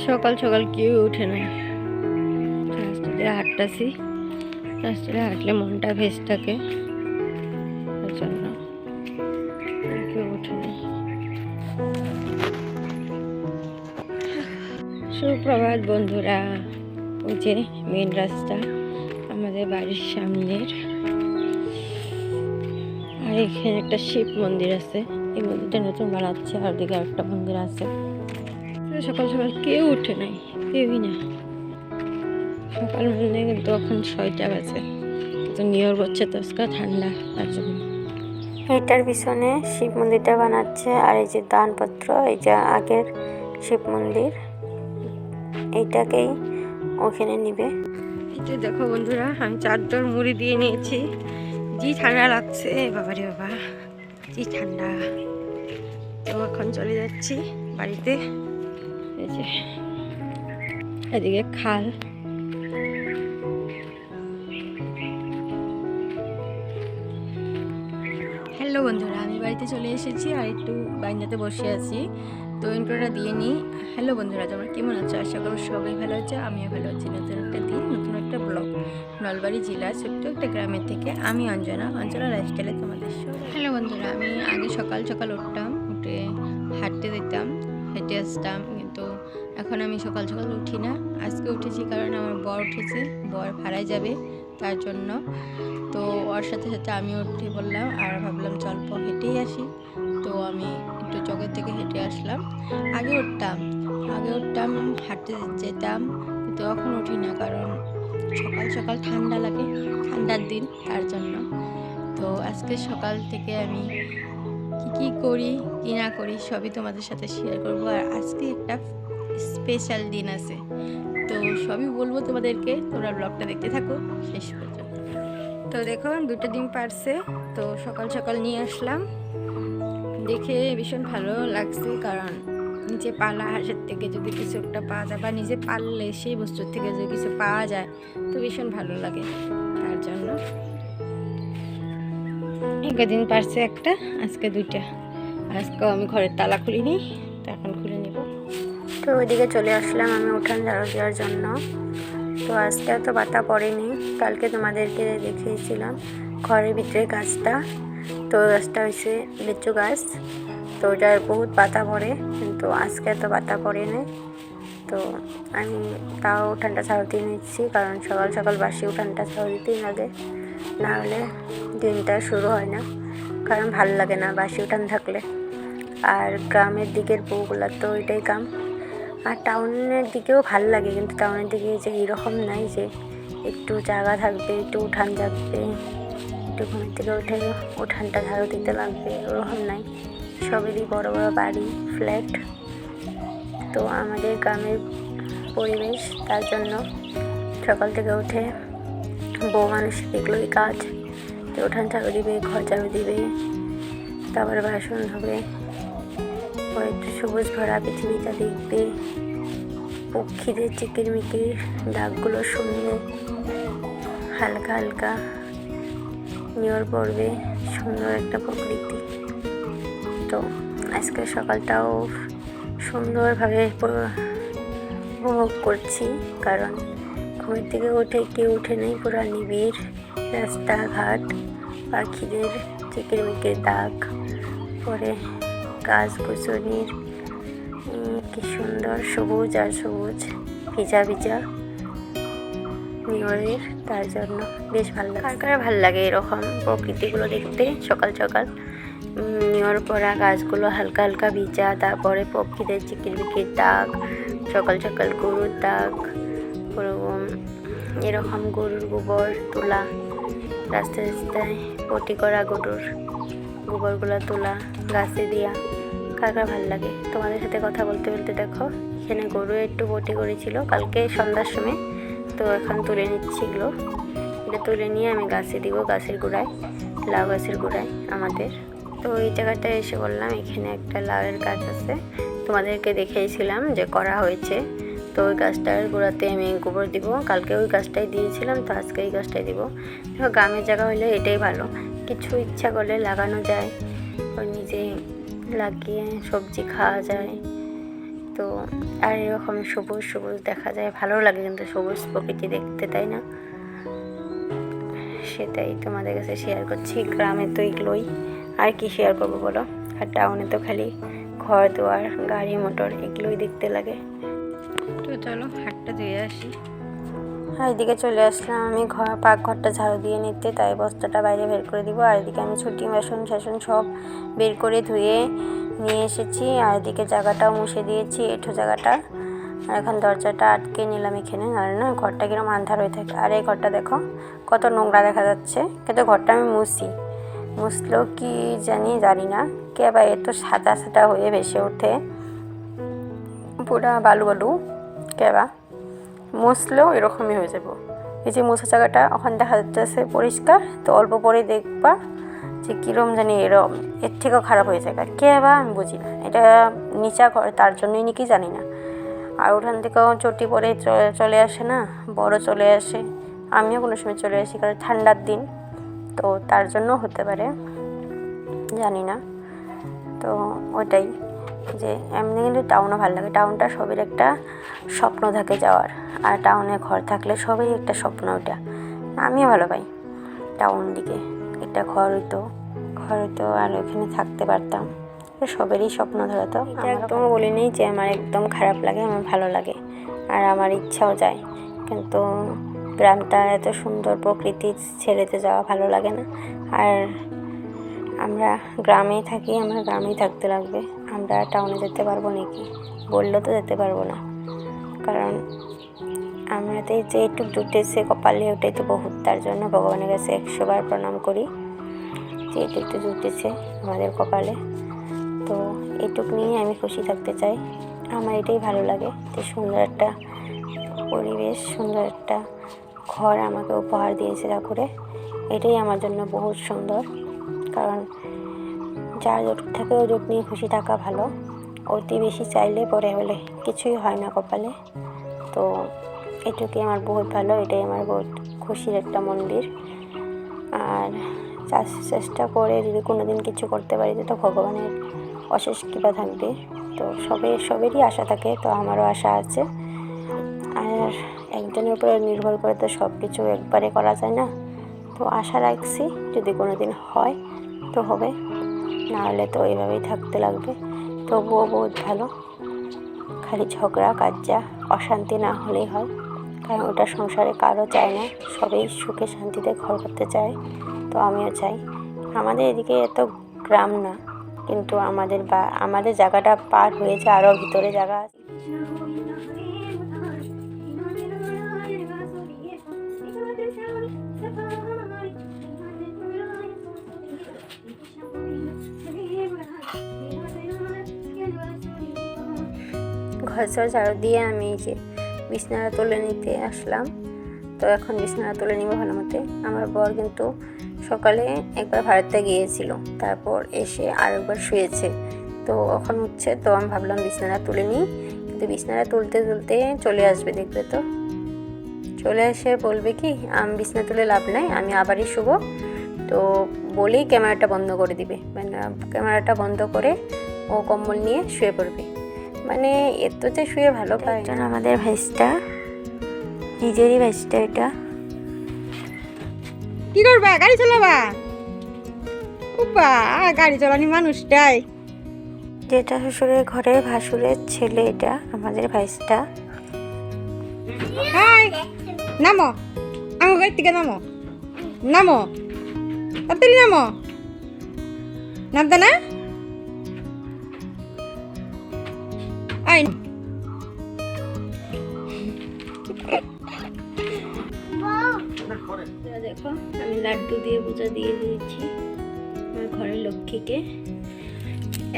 সকাল সকাল কেউ ওঠে নাই, রাস্তাতে হাঁটতাছি। রাস্তাতে হাঁটলে মনটা ভেজ থাকে, তার জন্য কেউ ওঠে নাই। সুপ্রভাত বন্ধুরা, ওই যে মেন রাস্তা আমাদের বাড়ির সামনের, আর এখানে একটা শিব মন্দির আছে। এই মন্দিরটা নতুন বানাচ্ছে, আর দিকে একটা মন্দির আছে। সকাল সকাল কেউ উঠে নাই, কেউই না। সকাল মানে কিন্তু এখন 6টা বাজে, তো নিয়র করছে তো আজকে ঠান্ডা, তার জন্য। এটার পিছনে শিব মন্দিরটা বানাচ্ছে, আর এই যে দানপত্র, এই যে আগের শিব মন্দির, এইটাকেই ওখানে নিবে। এটা দেখো বন্ধুরা, আমি চাদর মুড়ি দিয়ে নিয়েছি। জি ঠান্ডা লাগছে, বাবারে বাবা, জি ঠান্ডা। তো এখন চলে যাচ্ছি বাড়িতে। এই যে এদিকে খাল, হ্যালো বন্ধুরা, আমি বাড়িতে চলে এসেছি আর একটু বাইন্দাতে বসে আছি। তো ইন্ট্রোটা দিয়ে নিই। হ্যালো বন্ধুরা, তোমরা কেমন আছো? আশা করো সবাই ভালো আছে, আমিও ভালো আছি। নতুন একটা দিন, নতুন একটা ব্লগ। নলবাড়ি জেলার ছোট্ট একটা গ্রামের থেকে আমি অঞ্জনা লাইফস্টাইলে তোমাদের সঙ্গে। হ্যালো বন্ধুরা, আমি আগে সকাল সকাল উঠতাম, উঠে হাঁটতে যেতাম, হেঁটে আসতাম, কিন্তু এখন আমি সকাল সকাল উঠি না। আজকে উঠেছি কারণ আমার বর উঠেছে, বর ভাড়ায় যাবে, তার জন্য। তো ওর সাথে সাথে আমিও উঠে বললাম, আর ভাবলাম চল্প হেঁটেই আসি। তো আমি একটু চকের থেকে হেঁটে আসলাম। আগে উঠতাম, হাঁটতে যেতাম, কিন্তু এখন উঠি না, কারণ সকাল সকাল ঠান্ডা লাগে, ঠান্ডার দিন, তার জন্য। তো আজকে সকাল থেকে আমি কি করি কি না করি সবই তোমাদের সাথে শেয়ার করব। আর আজকে একটা স্পেশাল দিন আছে, তো সবই বলবো তোমাদেরকে, তোমরা ব্লগটা দেখতে থাকো শেষ পর্যন্ত। তো দেখো, 2টা ডিম পারছে, তো সকাল সকাল নিয়ে আসলাম। দেখে ভীষণ ভালো লাগছে, কারণ নিচে পালা হাঁসের থেকে যদি কিছু একটা পাওয়া যায়, বা নিজে পাললে সেই বস্তুর থেকে যদি কিছু পাওয়া যায়, তো ভীষণ ভালো লাগে, তার জন্য। একদিন পারছে একটা, আজকে 2টা। আজকেও আমি ঘরের তালা খুলিনি, তো এখন খুলে নেব। তো ওইদিকে চলে আসলাম আমি উঠান ঝাড়ু দেওয়ার জন্য। তো আজকে তো পাতা পড়েনি, কালকে তোমাদেরকে দেখিয়েছিলাম ঘরের ভিতরে গাছটা। তো গাছটা হয়েছে লিচু গাছ, তো ওটার বহুত পাতা পড়ে, কিন্তু আজকে তো পাতা পড়ে নেই। তো আমি তাও উঠানটা ঝাড়ু দিয়ে নিচ্ছি, কারণ সকাল সকাল বাসি উঠানটা ঝাড়ু দিতেই লাগে, না হলে দিনটা শুরু হয় না, কারণ ভাল লাগে না বাসি উঠান থাকলে। আর গ্রামের দিকের বউগুলার তো ওইটাই কাম। আর টাউনের দিকেও ভাল লাগে, কিন্তু টাউনের দিকে যে এরকম নাই যে একটু জায়গা থাকবে, একটু উঠান থাকবে, একটু ঘুমের থেকে উঠে উঠানটা ঝাড়ু দিতে লাগবে, ওরকম নাই। সবেরই বড় বড় বাড়ি, ফ্ল্যাট। তো আমাদের গ্রামের পরিবেশ, তার জন্য সকাল থেকে উঠে বউ মানুষ এগুলোই কাজ। তো উঠান ঝাড়ু দিবে, ঘর ঝাড়ু দিবে, তারপরে বাসন ধোবে, ও একটু সবুজ ভরা পৃথিবীটা দেখবে, পক্ষীদের চিকিরমিকির ডাকগুলো শুনবে, হালকা হালকা নিয়র পড়বে, সুন্দর একটা প্রকৃতি। তো আজকে সকালটাও সুন্দরভাবে উপভোগ করছি, কারণ ঘুমের থেকে উঠে কেউ উঠে নেই, পুরো নিবিড় রাস্তাঘাট, পাখিদের চিকিরমিকির ডাক, পরে গাছগুছনির কি সুন্দর সবুজ আর সবুজ, ভিজা ভিজা নিয়রের, তার জন্য বেশ ভালো লাগে। কার ভাল লাগে এরকম প্রকৃতিগুলো দেখতে? সকাল সকাল নিয়র পড়া গাছগুলো হালকা হালকা ভিজা, তারপরে পক্ষীদের চিকিরমিকির ডাক, সকাল সকাল গরুর ডাক, এরকম গরুর গোবর তোলা, রাস্তায় রাস্তায় পটি করা গরুর গোবরগুলো তোলা, গাছে দেওয়া, কার ভাল লাগে? তোমাদের সাথে কথা বলতে বলতে দেখো, এখানে গরু একটু পটি করেছিল কালকে সন্ধ্যার সময়, তো এখন তুলে নিচ্ছি এগুলো। এটা তুলে নিয়ে আমি গাছে দিব, গাছের গোড়ায়, লাউ গাছের গোড়ায় আমাদের। তো এই জায়গাটায় এসে বললাম এখানে একটা লাউয়ের গাছ আছে, তোমাদেরকে দেখিয়েছিলাম যে করা হয়েছে। তো ওই গাছটার গোড়াতে আমি গোবর দিব, কালকে ওই গাছটাই দিয়েছিলাম, তো আজকে এই গাছটাই দিব। গ্রামের জায়গা হলে এটাই ভালো, কিছু ইচ্ছা করলে লাগানো যায়, ওই নিজে লাগিয়ে সবজি খাওয়া যায়। তো আর এরকম সবুজ সবুজ দেখা যায়, ভালো লাগে কিন্তু সবুজ প্রকৃতি দেখতে, তাই না? সেটাই তোমাদের কাছে শেয়ার করছি। গ্রামে তো এগুলোই, আর কি শেয়ার করবো বলো। আর টাউনে তো খালি ঘর দুয়ার, গাড়ি মোটর এগুলোই দেখতে লাগে। তো চলো হাটটা ধুয়ে আসি। আর এদিকে চলে আসলাম আমি পাকঘরটা ঝাড়ু দিয়ে নিতে, তাই বস্তাটা বাইরে বের করে দিব। আর এদিকে আমি ছুটি বাসন শাসন সব বের করে ধুয়ে নিয়ে এসেছি। আর এদিকে জায়গাটাও মুছে দিয়েছি, এঁঠো জায়গাটা। আর এখন দরজাটা আটকে নিলাম এখানে, আর না ঘরটা কিরকম আন্ধার হয়ে থাকে। আর এই ঘরটা দেখো কত নোংরা দেখা যাচ্ছে, কিন্তু ঘরটা আমি মুছলেও কি জানি না কে বা এত সাদা সাদা হয়ে ভেসে ওঠে, পুরা বালু বালু কে বা মুছলেও এরকমই হয়ে যাব। এই যে মোছা জায়গাটা ওখানে দেখা যাচ্ছে পরিষ্কার, তো অল্প পরে দেখবা যে কীরকম জানি এরম এর থেকেও খারাপ হয়ে যায়। কে বা আমি বুঝি না, এটা নিচা ঘর তার জন্যই নাকি জানি না। আর ওখান থেকেও চটি পরে চলে আসে না, বড় চলে আসে, আমিও কোনো সময় চলে আসি, কারণ ঠান্ডার দিন তো তার জন্য হতে পারে, জানি না। তো ওইটাই যে এমনি কিন্তু টাউনও ভালো লাগে। টাউনটা সবের একটা স্বপ্ন থাকে যাওয়ার, আর টাউনে ঘর থাকলে সবেরই একটা স্বপ্ন ওটা। আমিও ভালো পাই টাউন দিকে, একটা ঘর হইতো আর ওখানে থাকতে পারতাম, সবেরই স্বপ্ন ধরা। তো এটা একদম বলি নেই যে আমার একদম খারাপ লাগে, আমার ভালো লাগে আর আমার ইচ্ছাও যায়, কিন্তু গ্রামটা এত সুন্দর প্রকৃতি ছেড়েতে যাওয়া ভালো লাগে না। আর আমরা গ্রামেই থাকি, আমরা গ্রামেই থাকতে লাগবে, আমরা টাউনে যেতে পারবো নাকি? বললেও তো যেতে পারবো না, কারণ আমাদের যে একটু জুটেছে কপালে ওটাই তো বহুত। তার জন্য ভগবানের কাছে 100 বার প্রণাম করি যে একটু জুটেছে আমাদের কপালে। তো এটুক নিয়ে আমি খুশি থাকতে চাই। আমার এটাই ভালো লাগে যে সুন্দর একটা পরিবেশ, সুন্দর একটা ঘর আমাকে উপহার দিয়েছে ঠাকুরে, এটাই আমার জন্য বহুত সুন্দর। কারণ যার যতটুক থাকে ওই যতটুক নিয়ে খুশি থাকা ভালো, অতি বেশি চাইলে পরে হলে কিছুই হয় না কপালে। তো এটুকুই আমার বহুত ভালো, এটাই আমার বহুত খুশির একটা মন্দির। আর চেষ্টা করে যদি কোনো দিন কিছু করতে পারি তো ভগবানের অশেষ কৃপা থাকবে। তো সবেরই আশা থাকে, তো আমারও আশা আছে। আর একজনের উপরে নির্ভর করে তো সব কিছু একবারে করা যায় না, তো আশা রাখছি যদি কোনো দিন হয় তো হবে, না হলে তো এইভাবেই থাকতে লাগবে। তবুও বহুত ভালো, খালি ঝগড়া কাজ্জা অশান্তি না হলেই হয়, কারণ ওটা সংসারে কারো চায় না, সবাই সুখে শান্তিতে ঘর করতে চায়। তো আমিও চাই। আমাদের এদিকে এত গ্রাম না, কিন্তু আমাদের জায়গাটা পার হয়েছে আরও ভিতরে জায়গা আছে। ঘর ঝাড়ু দিয়ে আমি এই যে বিছানাটা তুলে নিতে আসলাম। তো এখন বিছানাটা তুলে নিব ভালো মতে। আমার বর কিন্তু সকালে একবার ভারতে গিয়েছিল, তারপর এসে আরেকবার শুয়েছে, তো এখন উঠছে। তো আমি ভাবলাম বিছানাটা তুলে নিই, কিন্তু বিছানাটা তুলতে চলে আসবে, দেখবে তো চলে এসে বলবে কি আমি বিছানা তুলে লাভ নাই, আমি আবারই শুবো। তো বলেই ক্যামেরাটা বন্ধ করে দিবে, মানে ক্যামেরাটা বন্ধ করে ও কম্বল নিয়ে শুয়ে পড়বে। মানে এত যে শুয়ে ভালো পায় না। আমাদের ভাইসটা নিজেরই ভাইসটা, এটা কি করবা? গাড়ি চালাবা? উপা গাড়ি চালানি মানুষটাই। যেটা শ্বশুরের ঘরে ভাসুরের ছেলে, এটা আমাদের ভাইসটা। হাই নামো, আমার গাড়ি থেকে নামো, তাড়াতাড়ি নামো। নামতে না? আই দেখো আমি লাড্ডু দিয়ে পূজা দিয়ে দিয়েছি আমার ঘরের লক্ষ্মীকে।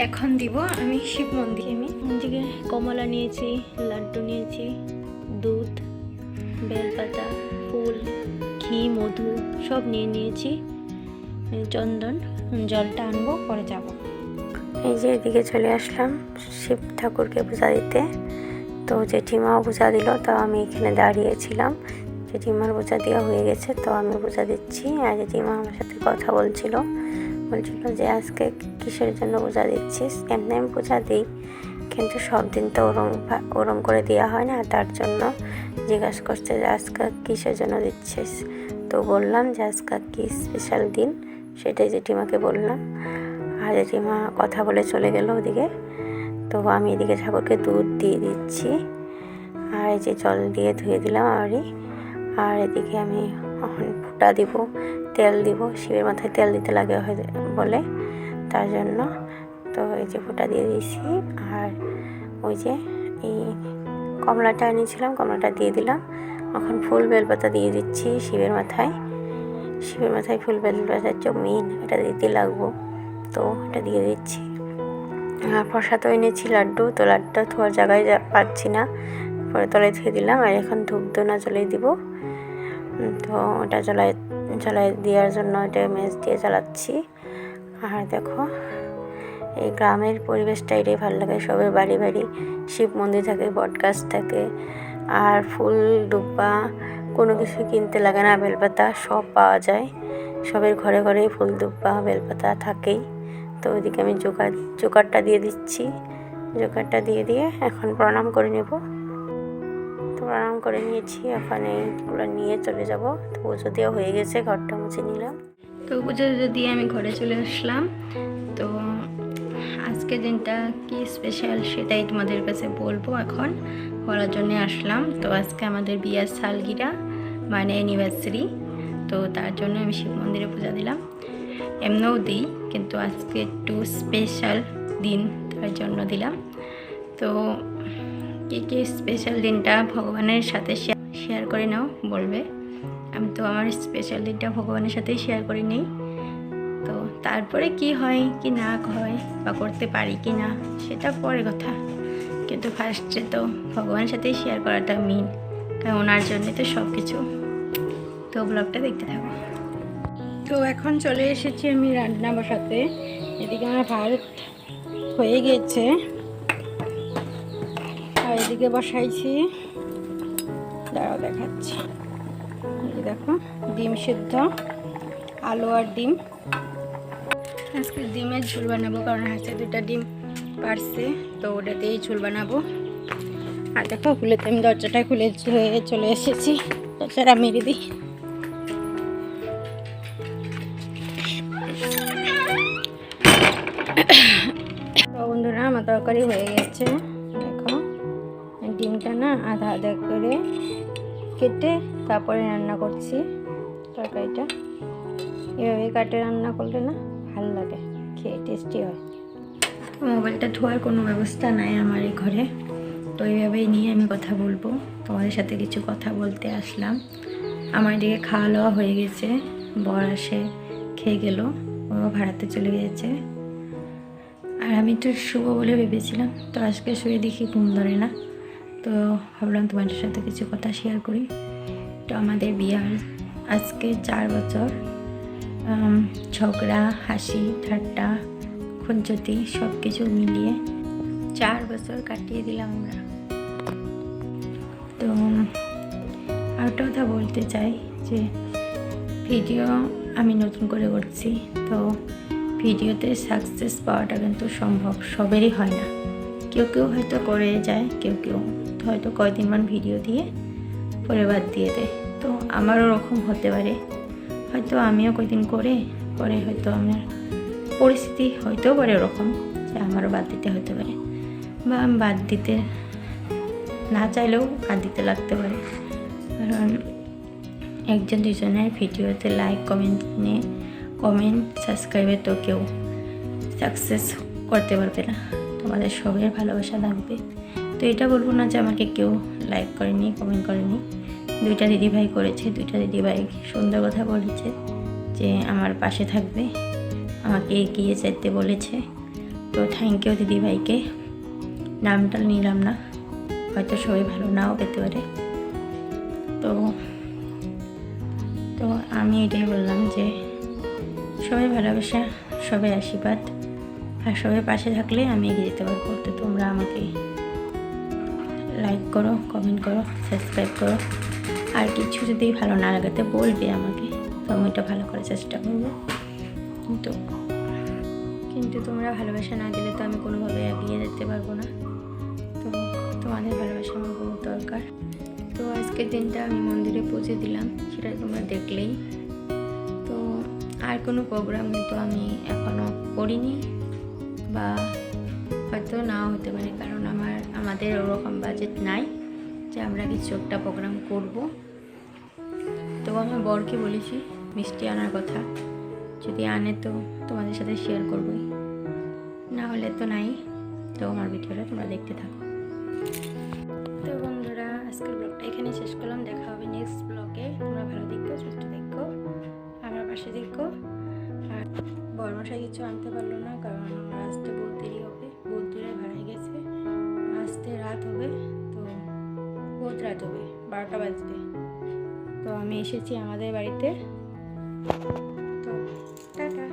এখন দিব আমি শিব মন্দিরে কমলা নিয়েছি, লাড্ডু নিয়েছি, দুধ, বেলপাতা, ফুল, ঘি, মধু সব নিয়েছি, চন্দন, জলটা আনবো, পরে যাব। এই যে এদিকে চলে আসলাম শিব ঠাকুরকে পূজা দিতে। তো জেঠিমাও পূজা দিল, তো আমি এখানে দাঁড়িয়েছিলাম। জেঠিমার পূজা দেওয়া হয়ে গেছে, তো আমি পূজা দিচ্ছি। আর জেঠিমা আমার সাথে কথা বলছিল যে আজকে কিসের জন্য পূজা দিচ্ছিস। এমনি আমি পূজা দিই, কিন্তু সব দিন তো ওরম করে দেওয়া হয় না, তার জন্য জিজ্ঞাসা করছে যে আজকে কিসের জন্য দিচ্ছিস। তো বললাম যে আজকে কি স্পেশাল দিন, সেটাই জেঠিমাকে বললাম। আর জেঠিমা কথা বলে চলে গেল ওদিকে। তো আমি এদিকে ঠাকুরকে দুধ দিয়ে দিচ্ছি, আর এই যে জল দিয়ে ধুয়ে দিলাম আর এদিকে আমি এখন ফোঁটা দিব, তেল দিব। শিবের মাথায় তেল দিতে লাগে বলে, তার জন্য তো এই যে ফোঁটা দিয়ে দিয়েছি। আর ওই যে এই কমলাটা এনেছিলাম, কমলাটা দিয়ে দিলাম। এখন ফুল বেলপাতা দিয়ে দিচ্ছি শিবের মাথায় ফুল বেলপাতার যে মেন, এটা দিতে লাগবো, তো এটা দিয়ে দিচ্ছি। আর প্রসাদও এনেছি লাড্ডু, তো লাড্ডুটা থোয়ার জায়গায় পাচ্ছি না, পরে তলায় ধুয়ে দিলাম। আর এখন ধূপ ধুনা জ্বলিয়ে দিব, তো ওটা জ্বলাই দেওয়ার জন্য এটা মেজ দিয়ে জ্বালাচ্ছি। আর দেখো এই গ্রামের পরিবেশটা এটাই ভালো লাগে, সবের বাড়ি বাড়ি শিব মন্দির থাকে, বট গাছ থাকে, আর ফুল দুব্বা কোনো কিছু কিনতে লাগে না, বেলপাতা সব পাওয়া যায়, সবের ঘরে ঘরেই ফুল দুব্বা বেলপাতা থাকেই। তো ওইদিকে আমি জোগাড়টা দিয়ে দিচ্ছি, জোগাড়টা দিয়ে এখন প্রণাম করে নেব। তো প্রণাম করে নিয়েছি, এখন এইগুলো নিয়ে চলে যাব। তো পুজো দেওয়া হয়ে গেছে, ঘরটা মুছে নিলাম। তো পুজো দিয়ে আমি ঘরে চলে আসলাম। তো আজকের দিনটা কি স্পেশাল সেটাই তোমাদের কাছে বলবো, এখন বলার জন্য আসলাম। তো আজকে আমাদের বিয়ার সালগিরা মানে অ্যানিভার্সারি, তো তার জন্য আমি শিব মন্দিরে পূজা দিলাম। এমনিও দিই, কিন্তু আজকে একটু স্পেশাল দিন, তার জন্য দিলাম। তো কি স্পেশাল দিনটা ভগবানের সাথে শেয়ার করে নাও বলবে। আমি তো আমার স্পেশাল দিনটা ভগবানের সাথেই শেয়ার করে নিই। তো তারপরে কি হয় কি না হয় বা করতে পারি কি না সেটা পরে কথা, কিন্তু ফার্স্টে তো ভগবানের সাথেই শেয়ার করাটা মেন, কারণ ওনার জন্যে তো সব কিছু। তো ব্লগটা দেখতে থাকো। তো এখন চলে এসেছি আমি রান্না বসাতে। এদিকে আমার ভাত হয়ে গেছে, আর এদিকে বসাইছি, দাঁড়াও দেখাচ্ছি। এই দেখো ডিম সিদ্ধ, আলু আর ডিম। আজকে ডিমের ঝোল বানাবো, কারণ হাতে 2টা ডিম পারছে, তো ওটাতেই ঝোল বানাবো। আর দেখো খুলেতে আমি দরজাটা খুলে চলে এসেছি, দরজাটা মেরে দিই। তো বন্ধুরা আমার তরকারি হয়ে গেছে। দেখো ডিমটা না আধা আধা করে কেটে তারপরে রান্না করছি তরকারিটা। এভাবে কাটে রান্না করলে না ভালো লাগে, খেয়ে টেস্টি হয়। মোবাইলটা ধোয়ার কোনো ব্যবস্থা নাই আমার এই ঘরে, তো এইভাবেই নিয়ে আমি কথা বলবো, তোমাদের সাথে কিছু কথা বলতে আসলাম। আমার দিকে খাওয়া দাওয়া হয়ে গেছে, বর আসে খেয়ে গেল, ও ভাড়াতে চলে গিয়েছে। আর আমি তো শুভ বলে ভেবেছিলাম, তো আজকে শুয়ে দেখি ঘুম ধরে না, তো ভাবলাম তোমাদের সাথে কিছু কথা শেয়ার করি। তো আমাদের বিয়ার আজকে 4 বছর, ঝগড়া হাসি ঠাট্টা খুনচুতি সব কিছু মিলিয়ে 4 বছর কাটিয়ে দিলাম আমরা। তো আরেকটা কথা বলতে চাই যে ভিডিও আমি নতুন করে করছি, তো ভিডিওতে সাকসেস পাওয়াটা কিন্তু সম্ভব, সবেরই হয় না। কেউ হয়তো করে যায়, কেউ হয়তো কয়দিনমান ভিডিও দিয়ে পরে বাদ দিয়ে দেয়। তো আমারও ওরকম হতে পারে, হয়তো আমিও কয়দিন করে পরে হয়তো আমার পরিস্থিতি হয়তেও পারে ওরকম যে আমারও বাদ দিতে হতে পারে, বা আমি বাদ দিতে না চাইলেও বাদ দিতে লাগতে পারে। কারণ একজন দুজনের ভিডিওতে লাইক কমেন্ট সাবস্ক্রাইবে তো কেউ সাকসেস করতে পারবে না, তোমাদের সবের ভালোবাসা লাগবে। তো এটা বলবো না যে আমাকে কেউ লাইক করেনি কমেন্ট করেনি, 2টা দিদিভাই করেছে, 2টা দিদিভাই সুন্দর কথা বলেছে যে আমার পাশে থাকবে, আমাকে এগিয়ে যেতে বলেছে। তো থ্যাংক ইউ দিদিভাইকে, নামটা নিলাম না, হয়তো সবাই ভালো নাও পেতে পারে। তো আমি এটাই বললাম যে সবাই ভালোবাসা, সবাই আশীর্বাদ, আর সবাই পাশে থাকলে আমি এগিয়ে যেতে পারবো। তো তোমরা আমাকে লাইক করো, কমেন্ট করো, সাবস্ক্রাইব করো, আর কিছু যদি ভালো না লাগাতে বলবে আমাকে, তো আমি এটা ভালো করার চেষ্টা করবো। কিন্তু তোমরা ভালোবাসা না দিলে তো আমি কোনোভাবে এগিয়ে যেতে পারবো না। তোমাদের ভালোবাসা আমার বহুত দরকার। তো আজকের দিনটা আমি মন্দিরে পৌঁছে দিলাম, সেটা তোমরা দেখলেই। তো আর কোনো প্রোগ্রাম কিন্তু আমি এখনও করিনি, বা হয়তো নাও হতে পারে, কারণ আমাদের ওরকম বাজেট নাই যে আমরা কিছু একটা প্রোগ্রাম করব। তো আমার বরকে বলেছি মিষ্টি আনার কথা, যদি আনে তো তোমাদের সাথে শেয়ার করবই, না হলে তো নাই। তো আমার ভিডিওটা তোমরা দেখতে থাকো। তো বন্ধুরা, আজকের ব্লগটা এখানে শেষ করলাম। দেখা হবে নেক্সট ব্লগে। তোমরা ভালো দেখো, সুস্থ দেখো, আমার পাশে দেখো। আর বরমশাই কিছু আনতে পারলো না, কারণ আমার আসতে বহুত দেরি হবে, বহুত দূরে ভাড়ায় গেছে, আসতে রাত হবে। তো বহুত রাত হবে, 12টা বাজবে। তো আমি এসেছি আমাদের বাড়িতে। তো টাটা।